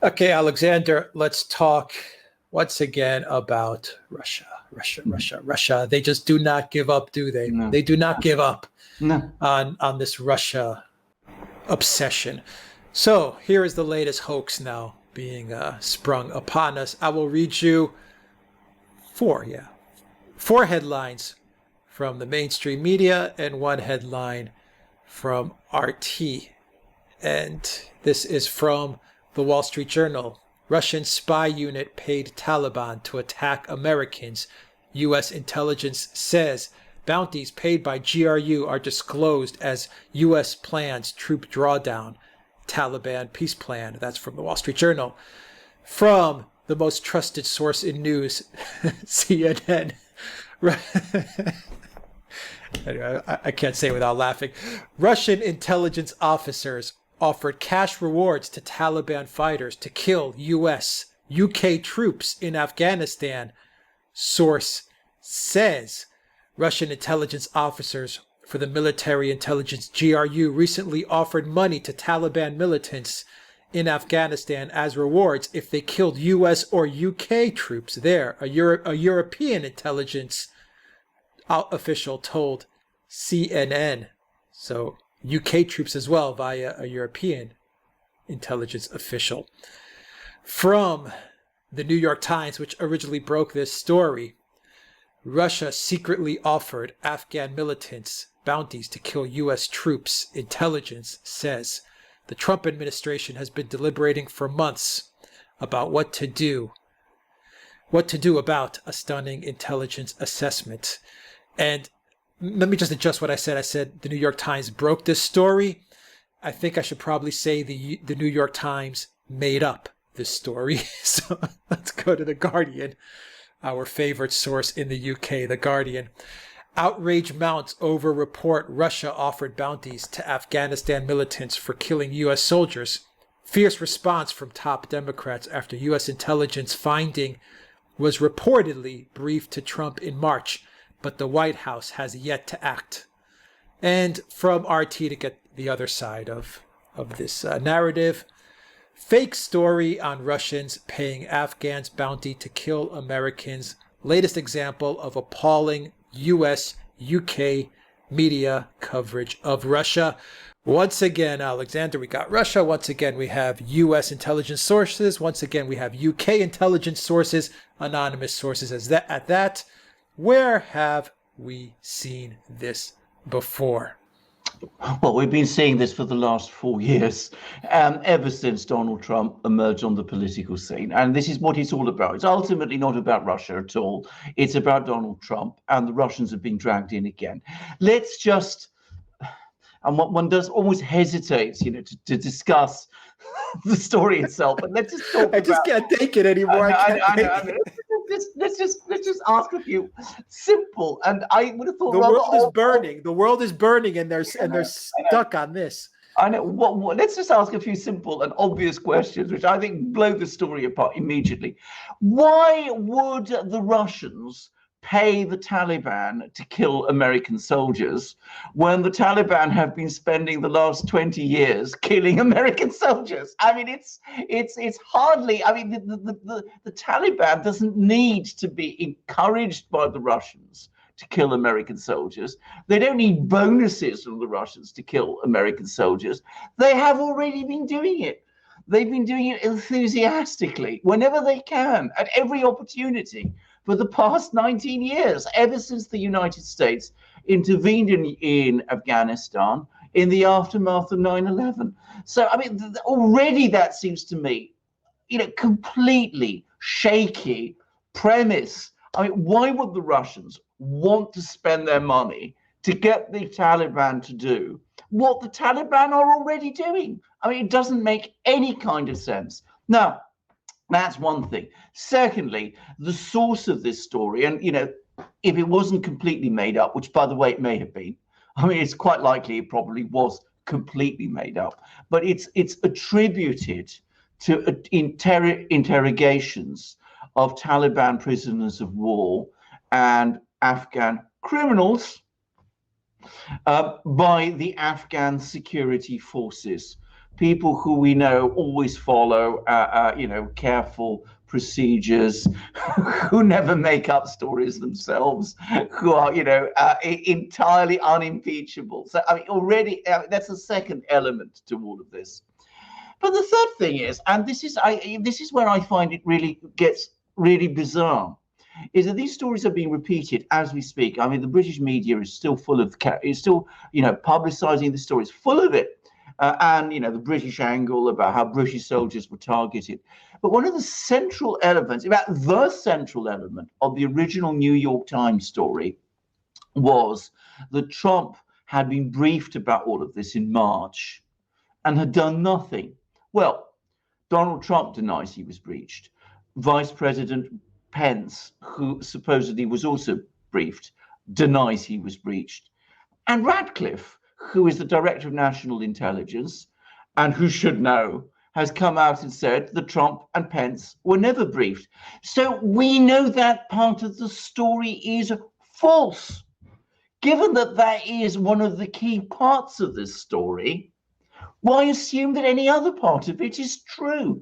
Okay, Alexander, let's talk once again about Russia. Russia. They just do not give up, do they? No. They do not give up No. on this Russia obsession. So here is the latest hoax now being sprung upon us. I will read you four headlines from the mainstream media and one headline from RT. And this is from the Wall Street Journal. Russian spy unit paid Taliban to attack Americans. U.S. intelligence says bounties paid by GRU are disclosed as U.S. plans troop drawdown. Taliban peace plan. That's from the Wall Street Journal. From the most trusted source in news, CNN. Anyway, I can't say without laughing. Russian intelligence officers offered cash rewards to Taliban fighters to kill U.S., UK troops in Afghanistan. Source says Russian intelligence officers for the military intelligence GRU recently offered money to Taliban militants in Afghanistan as rewards if they killed U.S. or UK troops there. A European intelligence official told CNN. So UK troops as well via a European intelligence official. From the New York Times, which originally broke this story, Russia secretly offered Afghan militants bounties to kill U.S. troops, intelligence says. The Trump administration has been deliberating for months about what to do about a stunning intelligence assessment. And let me just adjust what I said. I said the New York Times broke this story. I think I should probably say the New York Times made up this story. So let's go to The Guardian, our favorite source in the UK, The Guardian. Outrage mounts over report Russia offered bounties to Afghanistan militants for killing U.S. soldiers. Fierce response from top Democrats after U.S. intelligence finding was reportedly briefed to Trump in March, but the White House has yet to act. And from RT to get the other side of this narrative, fake story on Russians paying Afghans bounty to kill Americans. Latest example of appalling U.S., UK media coverage of Russia. Once again, Alexander, we got Russia. Once again, we have U.S. intelligence sources. Once again, we have UK intelligence sources, anonymous sources at that. Where have we seen this before? Well, we've been seeing this for the last 4 years, ever since Donald Trump emerged on the political scene. And this is what it's all about. It's ultimately not about Russia at all. It's about Donald Trump, and the Russians have been dragged in again. Let's just, and what one does almost hesitates, to discuss the story itself. But let's just talk. I just can't take it anymore. Let's just ask a few simple, and I would have thought the world is burning. The world is burning, and they're stuck on this. I know. Let's just ask a few simple and obvious questions, which I think blow the story apart immediately. Why would the Russians pay the Taliban to kill American soldiers when the Taliban have been spending the last 20 years killing American soldiers? I mean, it's hardly, I mean, the Taliban doesn't need to be encouraged by the Russians to kill American soldiers. They don't need bonuses from the Russians to kill American soldiers. They have already been doing it. They've been doing it enthusiastically whenever they can, at every opportunity, for the past 19 years, ever since the United States intervened in Afghanistan in the aftermath of 9/11. So, I mean, already that seems to me, completely shaky premise. I mean, why would the Russians want to spend their money to get the Taliban to do what the Taliban are already doing? I mean, it doesn't make any kind of sense. Now, that's one thing. Secondly, the source of this story, and, if it wasn't completely made up, which, by the way, it may have been, I mean, it's quite likely it probably was completely made up, but it's attributed to interrogations of Taliban prisoners of war and Afghan criminals by the Afghan security forces people who we know always follow, careful procedures, who never make up stories themselves, who are, entirely unimpeachable. So, I mean, already that's the second element to all of this. But the third thing is, and this is where I find it really gets really bizarre, is that these stories are being repeated as we speak. I mean, the British media is still full of, publicizing the stories, full of it. And the British angle about how British soldiers were targeted. But one of the central elements, about the central element of the original New York Times story, was that Trump had been briefed about all of this in March and had done nothing. Well, Donald Trump denies he was breached. Vice President Pence, who supposedly was also briefed, denies he was breached. And Radcliffe, who is the Director of National Intelligence and who should know, has come out and said that Trump and Pence were never briefed. So we know that part of the story is false. Given that that is one of the key parts of this story, why assume that any other part of it is true?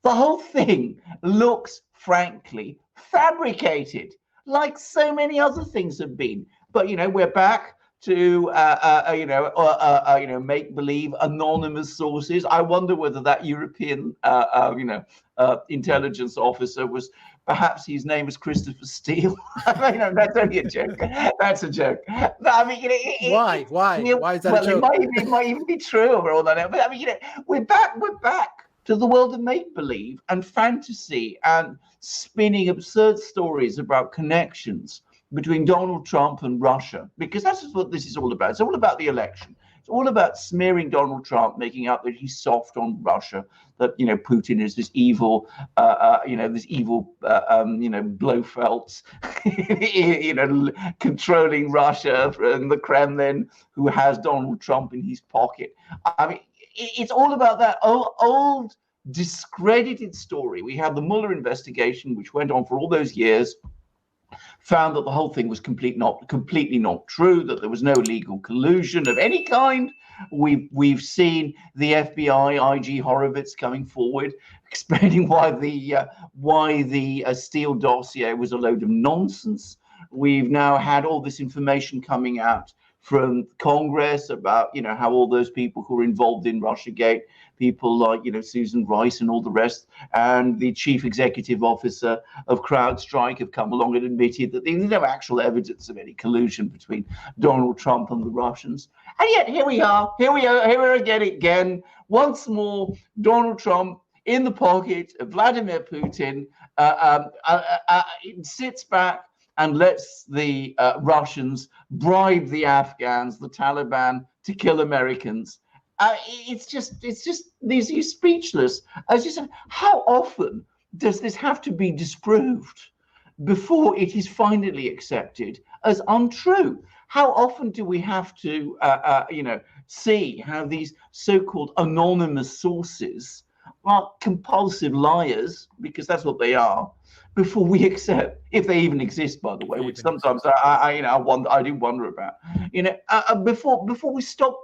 The whole thing looks, frankly, fabricated, like so many other things have been. But, we're back to make-believe anonymous sources. I wonder whether that European intelligence officer was, perhaps his name was Christopher Steele. That's only a joke. That's a joke. I mean, why? Why is that a joke? It might even be true over all that. But I mean, we're back to the world of make-believe and fantasy and spinning absurd stories about connections between Donald Trump and Russia, because that's what this is all about. It's all about the election. It's all about smearing Donald Trump, making out that he's soft on Russia, that Putin is this evil, Blofeld, controlling Russia and the Kremlin, who has Donald Trump in his pocket. I mean, it's all about that old discredited story. We had the Mueller investigation, which went on for all those years, found that the whole thing was completely not true, that there was no legal collusion of any kind. We've seen the FBI, IG Horowitz coming forward, explaining why the Steele dossier was a load of nonsense. We've now had all this information coming out from Congress about, how all those people who were involved in Russiagate, people like, Susan Rice and all the rest, and the chief executive officer of CrowdStrike have come along and admitted that there's no actual evidence of any collusion between Donald Trump and the Russians. And yet here we are again, once more, Donald Trump in the pocket of Vladimir Putin, sits back and lets the Russians bribe the Afghans, the Taliban, to kill Americans. It's just leaves you speechless. As you said, how often does this have to be disproved before it is finally accepted as untrue? How often do we have to, see how these so-called anonymous sources are compulsive liars, because that's what they are, before we accept, if they even exist, by the way, which sometimes I do wonder about, before we stop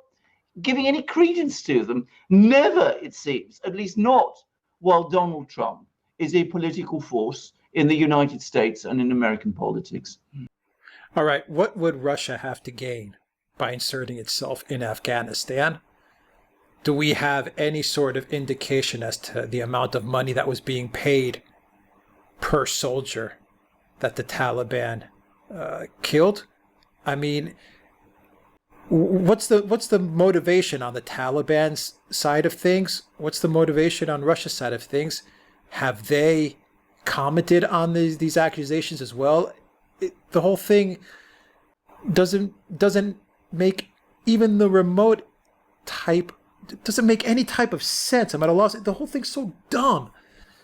giving any credence to them. Never, it seems, at least not while Donald Trump is a political force in the United States and in American politics. All right, what would Russia have to gain by inserting itself in Afghanistan? Do we have any sort of indication as to the amount of money that was being paid per soldier that the Taliban killed? I mean, what's the motivation on the Taliban's side of things? What's the motivation on Russia's side of things? Have they commented on these accusations as well? The whole thing doesn't make even the remote type. Doesn't make any type of sense. I'm at a loss. The whole thing's so dumb.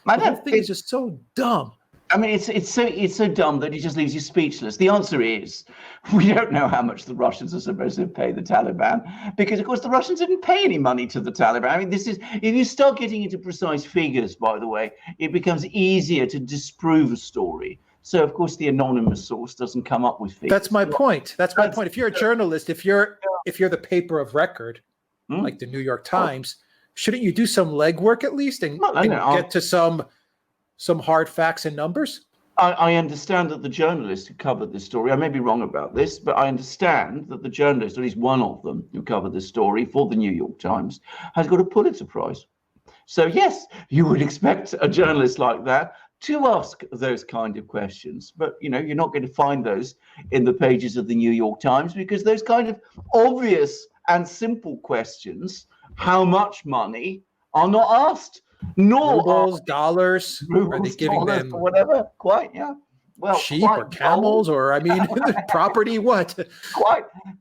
The whole thing is just so dumb. I mean, it's so dumb that it just leaves you speechless. The answer is, we don't know how much the Russians are supposed to pay the Taliban, because of course the Russians didn't pay any money to the Taliban. I mean, if you start getting into precise figures, by the way, it becomes easier to disprove a story. So of course the anonymous source doesn't come up with figures. That's my point. That's my point. If you're a journalist, if you're the paper of record, like the New York Times, shouldn't you do some legwork at least and, Well, I know. get to some hard facts and numbers? I understand that the journalist who covered this story, I may be wrong about this, but I understand that the journalist, at least one of them who covered this story for the New York Times, has got a Pulitzer Prize. So yes, you would expect a journalist like that to ask those kind of questions. But, you know, you're not going to find those in the pages of the New York Times, because those kind of obvious and simple questions, how much money, are not asked. Nor Rubles, dollars, rubles, are they giving them or whatever? Quite, yeah. Well, sheep or camels, or I mean, property? What?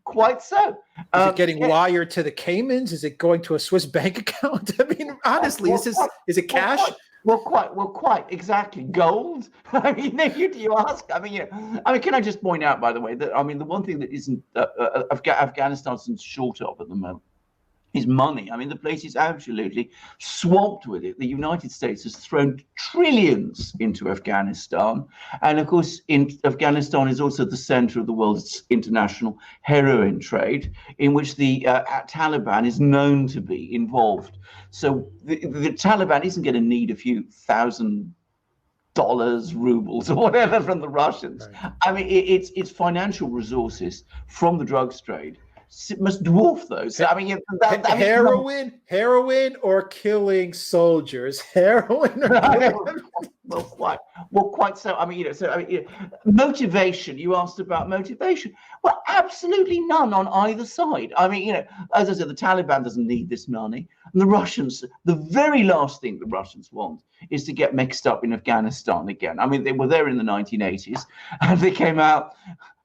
Quite so. Is it getting wired to the Caymans? Is it going to a Swiss bank account? I mean, honestly, is it cash? Quite exactly. Gold. I mean, you ask. I mean, can I just point out, by the way, that the one thing that isn't Afghanistan isn't short of at the moment is money. I mean, the place is absolutely swamped with it. The United States has thrown trillions into Afghanistan. And of course, Afghanistan is also the center of the world's international heroin trade, in which the Taliban is known to be involved. So the Taliban isn't going to need a few $1,000, rubles, or whatever from the Russians. Right. I mean, it's financial resources from the drugs trade. It must dwarf those. I mean, heroin, or killing soldiers. Heroin. Quite so. I mean, motivation. You asked about motivation. Well, absolutely none on either side. I mean, as I said, the Taliban doesn't need this money, and the Russians. The very last thing the Russians want is to get mixed up in Afghanistan again. I mean, they were there in the 1980s, and they came out,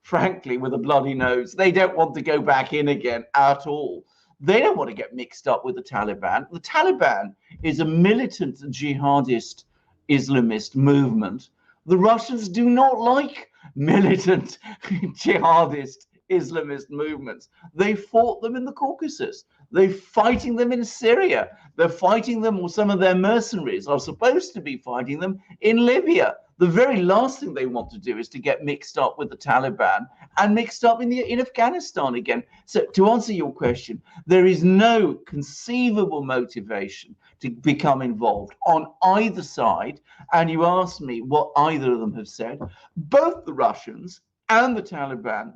frankly, with a bloody nose. They don't want to go back in again at all. They don't want to get mixed up with the Taliban. The Taliban is a militant jihadist Islamist movement. The Russians do not like militant jihadist Islamist movements. They fought them in the Caucasus. They're fighting them in Syria. They're fighting them, or some of their mercenaries are supposed to be fighting them in Libya. The very last thing they want to do is to get mixed up with the Taliban and mixed up in Afghanistan again. So to answer your question, there is no conceivable motivation to become involved on either side. And you asked me what either of them have said. Both the Russians and the Taliban,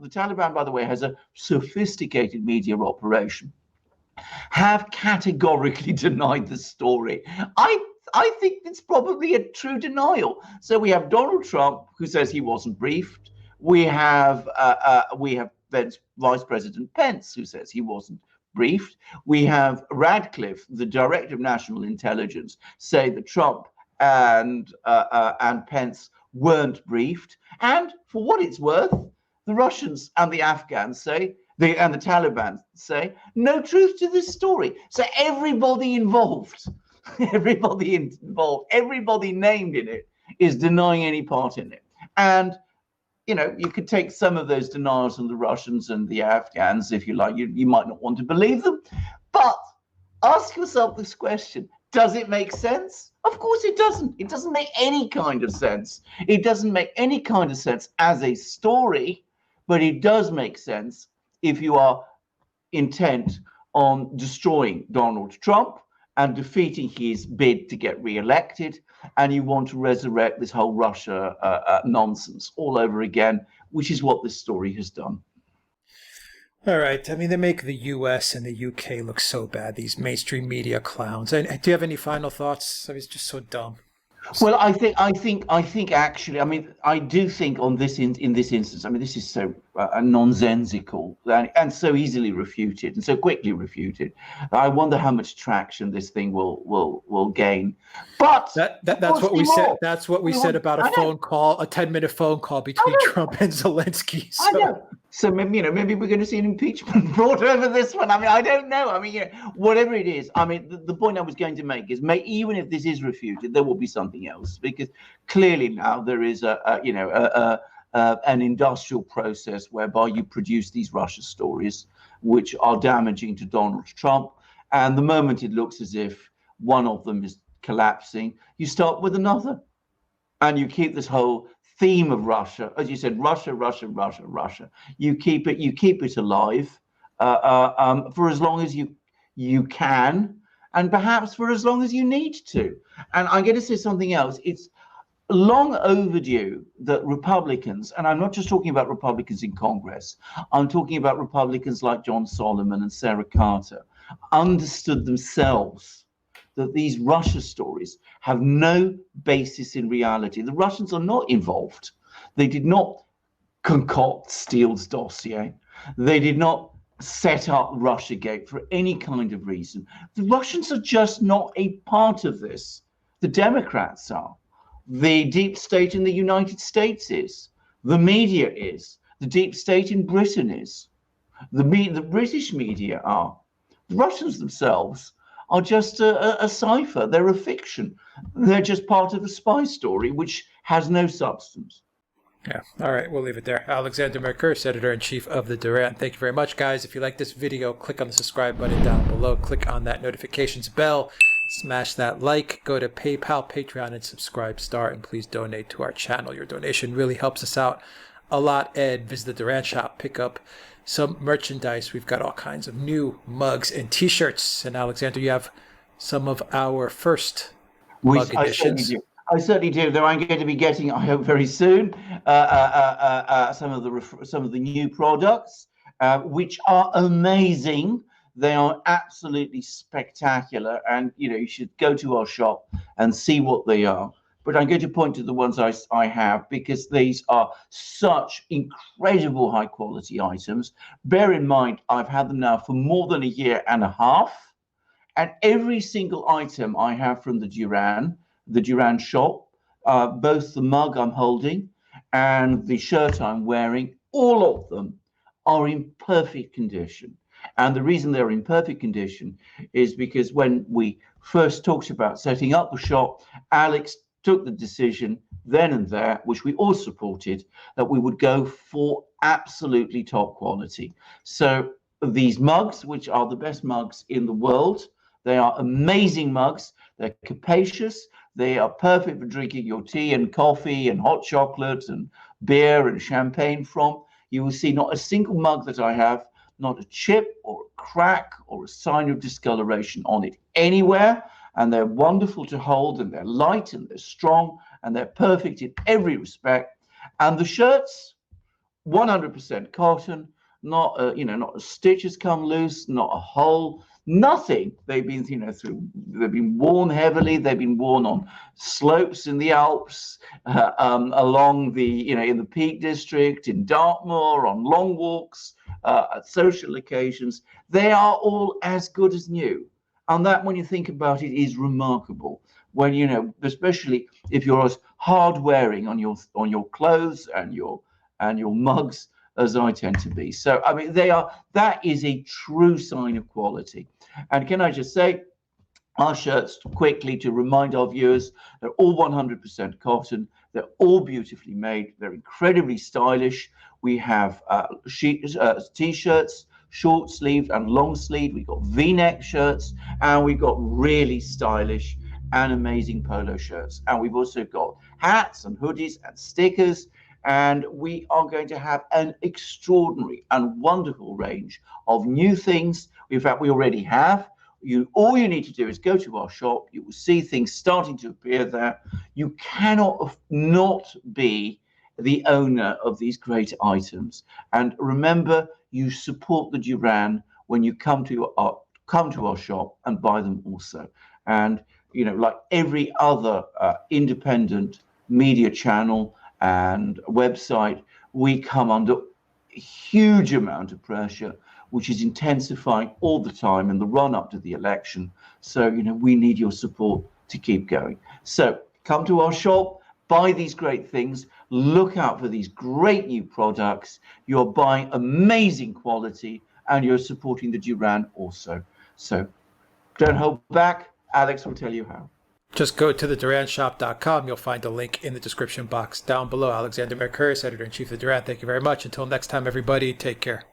by the way, has a sophisticated media operation, have categorically denied the story. I think it's probably a true denial. So we have Donald Trump, who says he wasn't briefed. We have then Vice President Pence, who says he wasn't briefed. We have Radcliffe, the Director of National Intelligence, say that Trump and Pence weren't briefed. And for what it's worth, the Russians and the Afghans say, and the Taliban say, no truth to this story. So everybody involved, everybody named in it is denying any part in it. And, you could take some of those denials from the Russians and the Afghans, if you like. You might not want to believe them, but ask yourself this question. Does it make sense? Of course it doesn't. It doesn't make any kind of sense. It doesn't make any kind of sense as a story, but it does make sense if you are intent on destroying Donald Trump and defeating his bid to get re-elected, and you want to resurrect this whole Russia nonsense all over again, which is what this story has done. All right. I mean, they make the US and the UK look so bad, these mainstream media clowns. And do you have any final thoughts? I mean, it's just so dumb. Well, I think actually, I do think in this instance, this is so nonsensical and so easily refuted and so quickly refuted. I wonder how much traction this thing will gain. But that's what we said. That's what we said about a 10-minute phone call between Trump and Zelensky. So. I know. So maybe we're going to see an impeachment brought over this one. I don't know. Whatever it is. The point I was going to make is, even if this is refuted, there will be something else, because clearly now there is an industrial process whereby you produce these Russia stories which are damaging to Donald Trump, and the moment it looks as if one of them is collapsing, you start with another, and you keep this whole theme of Russia, as you said, Russia. You keep it alive for as long as you can, and perhaps for as long as you need to. And I'm going to say something else. It's long overdue that Republicans, and I'm not just talking about Republicans in Congress, I'm talking about Republicans like John Solomon and Sarah Carter, understood themselves that these Russia stories have no basis in reality. The Russians are not involved. They did not concoct Steele's dossier. They did not set up Russiagate for any kind of reason. The Russians are just not a part of this. The Democrats are. The deep state in the United States is. The media is. The deep state in Britain is. The British media are. The Russians themselves are just a cipher. They're a fiction. They're just part of a spy story which has no substance. Yeah. All right. We'll leave it there. Alexander Mercouris, editor-in-chief of the Duran. Thank you very much, guys. If you like this video, click on the subscribe button down below. Click on that notifications bell. Smash that like. Go to PayPal, Patreon, and subscribe star. And please donate to our channel. Your donation really helps us out a lot. And visit the Duran shop. Pick up some merchandise. We've got all kinds of new mugs and T-shirts. And Alexander, you have some of our first mug editions. I certainly do. Though I'm going to be getting, I hope very soon, some of the new products, which are amazing. They are absolutely spectacular, and you should go to our shop and see what they are. But I'm going to point to the ones I have, because these are such incredible high quality items. Bear in mind, I've had them now for more than a year and a half, and every single item I have from the Duran shop, both the mug I'm holding and the shirt I'm wearing, all of them are in perfect condition. And the reason they're in perfect condition is because when we first talked about setting up the shop, Alex took the decision then and there, which we all supported, that we would go for absolutely top quality. So these mugs, which are the best mugs in the world, they are amazing mugs. They're capacious. They are perfect for drinking your tea and coffee and hot chocolate and beer and champagne from. You will see not a single mug that I have, not a chip or a crack or a sign of discoloration on it anywhere. And they're wonderful to hold, and they're light and they're strong and they're perfect in every respect. And the shirts, 100% cotton, not a stitch has come loose, not a hole. Nothing. They've been, they've been worn heavily. They've been worn on slopes in the Alps, along the, in the Peak District, in Dartmoor, on long walks, at social occasions. They are all as good as new. And that, when you think about it, is remarkable. When, especially if you're as hard wearing on your clothes and your mugs as I tend to be. So, I mean, that is a true sign of quality. And can I just say, our shirts, quickly to remind our viewers, they're all 100% cotton. They're all beautifully made. They're incredibly stylish. We have T-shirts, short sleeved and long sleeved. We've got V-neck shirts, and we've got really stylish and amazing polo shirts. And we've also got hats and hoodies and stickers. And we are going to have an extraordinary and wonderful range of new things. In fact, we already have. All you need to do is go to our shop. You will see things starting to appear there. You cannot not be the owner of these great items. And remember, you support the Duran when you come to our shop and buy them also. And like every other independent media channel and website, we come under a huge amount of pressure, which is intensifying all the time in the run up to the election. So, we need your support to keep going. So come to our shop, buy these great things, look out for these great new products. You're buying amazing quality, and you're supporting the Duran also. So don't hold back. Alex will tell you how. Just go to theduranshop.com. You'll find a link in the description box down below. Alexander Mercouris, editor-in-chief of the Duran. Thank you very much. Until next time, everybody, take care.